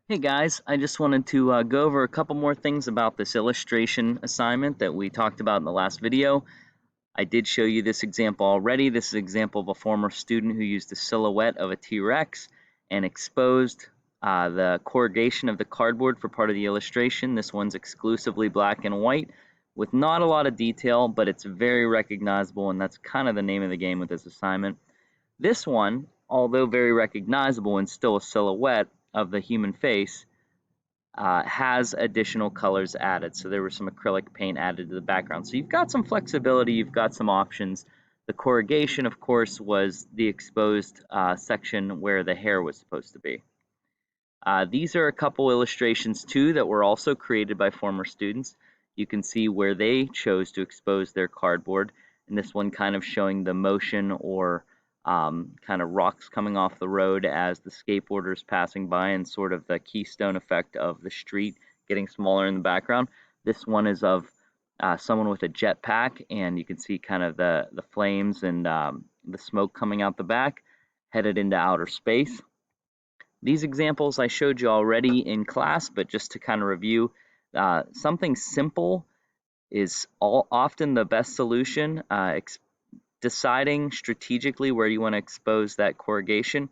Hey guys, I just wanted to go over a couple more things about this illustration assignment that we talked about in the last video. I did show you this example already. This is an example of a former student who used a silhouette of a T-Rex and exposed the corrugation of the cardboard for part of the illustration. This one's exclusively black and white with not a lot of detail, but it's very recognizable, and that's kind of the name of the game with this assignment. This one, although very recognizable and still a silhouette of the human face, has additional colors added. So there was some acrylic paint added to the background. So you've got some flexibility, you've got some options. The corrugation, of course, was the exposed section where the hair was supposed to be. These are a couple illustrations too that were also created by former students. You can see where they chose to expose their cardboard, and this one kind of showing the motion or kind of rocks coming off the road as the skateboarders passing by, and sort of the keystone effect of the street getting smaller in the background. This one is of someone with a jetpack, and you can see kind of the flames and the smoke coming out the back, headed into outer space. These examples I showed you already in class, but just to kind of review, something simple is often the best solution. Deciding strategically where you want to expose that corrugation,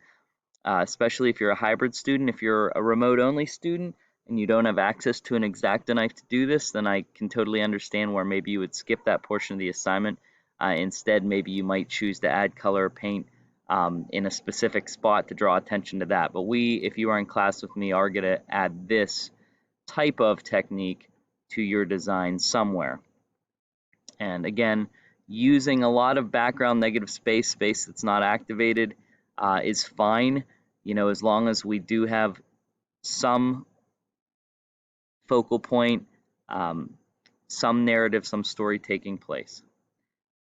especially if you're a hybrid student. If you're a remote-only student and you don't have access to an X-Acto knife to do this, then I can totally understand where maybe you would skip that portion of the assignment. Instead, maybe you might choose to add color or paint in a specific spot to draw attention to that. But if you are in class with me, are going to add this type of technique to your design somewhere. And again, using a lot of background negative space that's not activated is fine, as long as we do have some focal point, some narrative, some story taking place.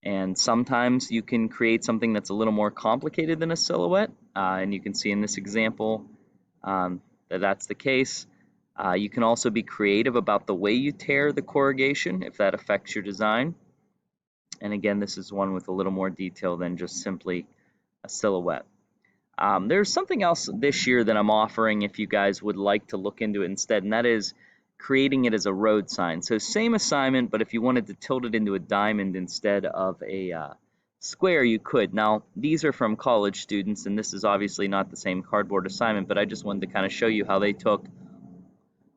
And sometimes you can create something that's a little more complicated than a silhouette, and you can see in this example that that's the case. You can also be creative about the way you tear the corrugation if that affects your design. And again, this is one with a little more detail than just simply a silhouette. There's something else this year that I'm offering if you guys would like to look into it instead, and that is creating it as a road sign. So same assignment, but if you wanted to tilt it into a diamond instead of a square, you could. Now, these are from college students, and this is obviously not the same cardboard assignment, but I just wanted to kind of show you how they took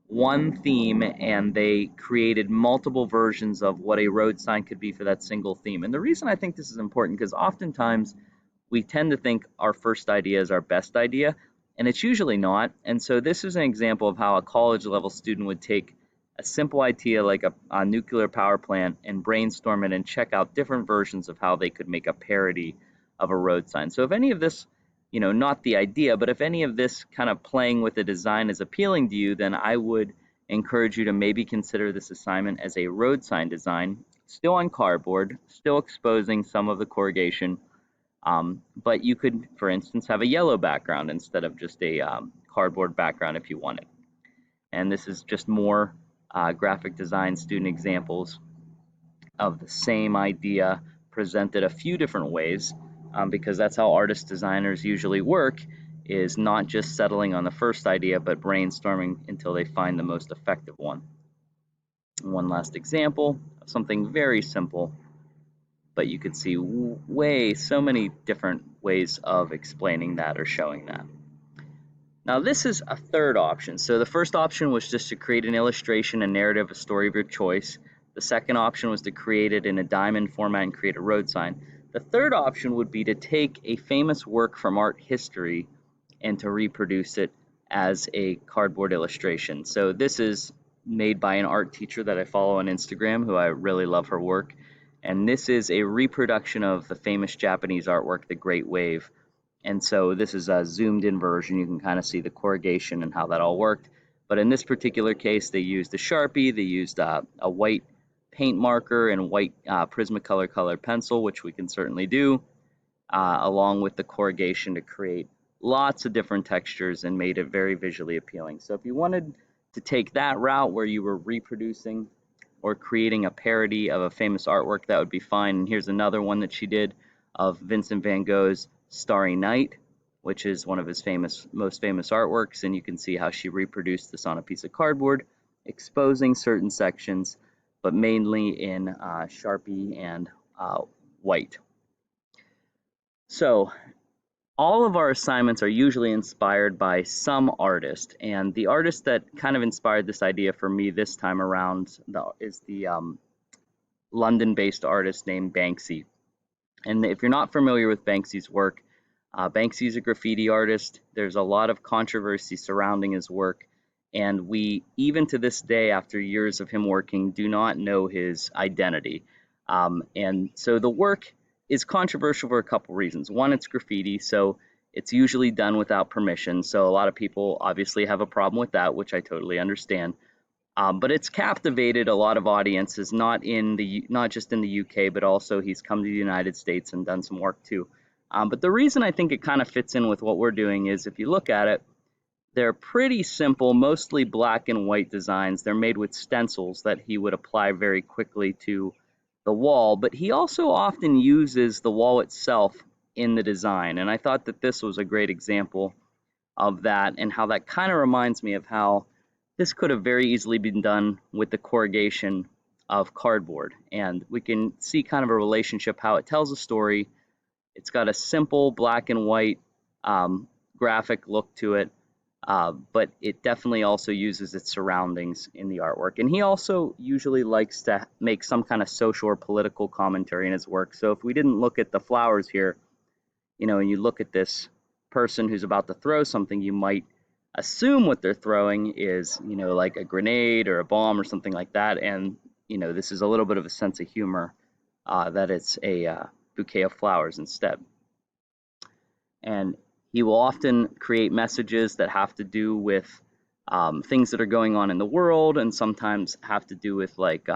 one theme and they created multiple versions of what a road sign could be for that single theme. And the reason I think this is important, because oftentimes we tend to think our first idea is our best idea, and it's usually not. And so this is an example of how a college level student would take a simple idea like a nuclear power plant and brainstorm it and check out different versions of how they could make a parody of a road sign. So if any of this, not the idea, but if any of this kind of playing with the design is appealing to you, then I would encourage you to maybe consider this assignment as a road sign design, still on cardboard, still exposing some of the corrugation, but you could, for instance, have a yellow background instead of just a cardboard background if you wanted. And this is just more graphic design student examples of the same idea presented a few different ways, because that's how artist designers usually work, is not just settling on the first idea, but brainstorming until they find the most effective one. One last example of something very simple, but you could see so many different ways of explaining that or showing that. Now this is a third option. So the first option was just to create an illustration, a narrative, a story of your choice. The second option was to create it in a diamond format and create a road sign. The third option would be to take a famous work from art history and to reproduce it as a cardboard illustration. So this is made by an art teacher that I follow on Instagram, who I really love her work. And this is a reproduction of the famous Japanese artwork, The Great Wave. And so this is a zoomed in version. You can kind of see the corrugation and how that all worked. But in this particular case, they used a Sharpie, they used a white paint marker and white Prismacolor colored pencil, which we can certainly do, along with the corrugation to create lots of different textures and made it very visually appealing. So if you wanted to take that route where you were reproducing or creating a parody of a famous artwork, that would be fine. And here's another one that she did of Vincent van Gogh's Starry Night. which is one of his most famous artworks, and you can see how she reproduced this on a piece of cardboard, exposing certain sections, but mainly in Sharpie and white. So all of our assignments are usually inspired by some artist, and the artist that kind of inspired this idea for me this time around is the London-based artist named Banksy. And if you're not familiar with Banksy's work, Banksy's a graffiti artist. There's a lot of controversy surrounding his work, and we, even to this day, after years of him working, do not know his identity. And so the work is controversial for a couple reasons. One, it's graffiti, so it's usually done without permission. So a lot of people obviously have a problem with that, which I totally understand. But it's captivated a lot of audiences, not just in the UK, but also he's come to the United States and done some work too. But the reason I think it kind of fits in with what we're doing is if you look at it, they're pretty simple, mostly black and white designs. They're made with stencils that he would apply very quickly to the wall, but he also often uses the wall itself in the design. And I thought that this was a great example of that and how that kind of reminds me of how this could have very easily been done with the corrugation of cardboard. And we can see kind of a relationship, how it tells a story. It's got a simple black and white graphic look to it, but it definitely also uses its surroundings in the artwork. And he also usually likes to make some kind of social or political commentary in his work. So if we didn't look at the flowers here, and you look at this person who's about to throw something, you might assume what they're throwing is, like a grenade or a bomb or something like that. And, this is a little bit of a sense of humor that it's a bouquet of flowers instead. And he will often create messages that have to do with things that are going on in the world, and sometimes have to do with like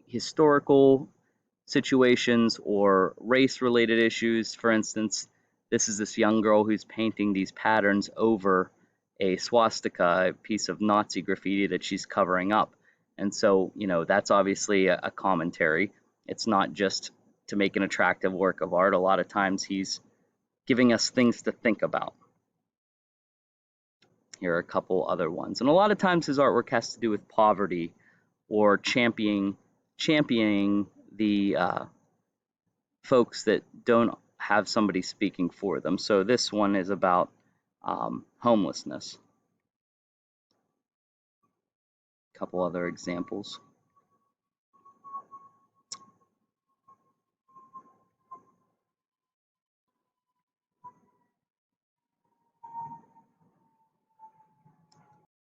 historical situations or race-related issues. For instance, this is this young girl who's painting these patterns over a swastika, a piece of Nazi graffiti that she's covering up. And so, that's obviously a commentary. It's not just to make an attractive work of art. A lot of times he's giving us things to think about. Here are a couple other ones. And a lot of times his artwork has to do with poverty or championing the folks that don't have somebody speaking for them. So this one is about homelessness. A couple other examples.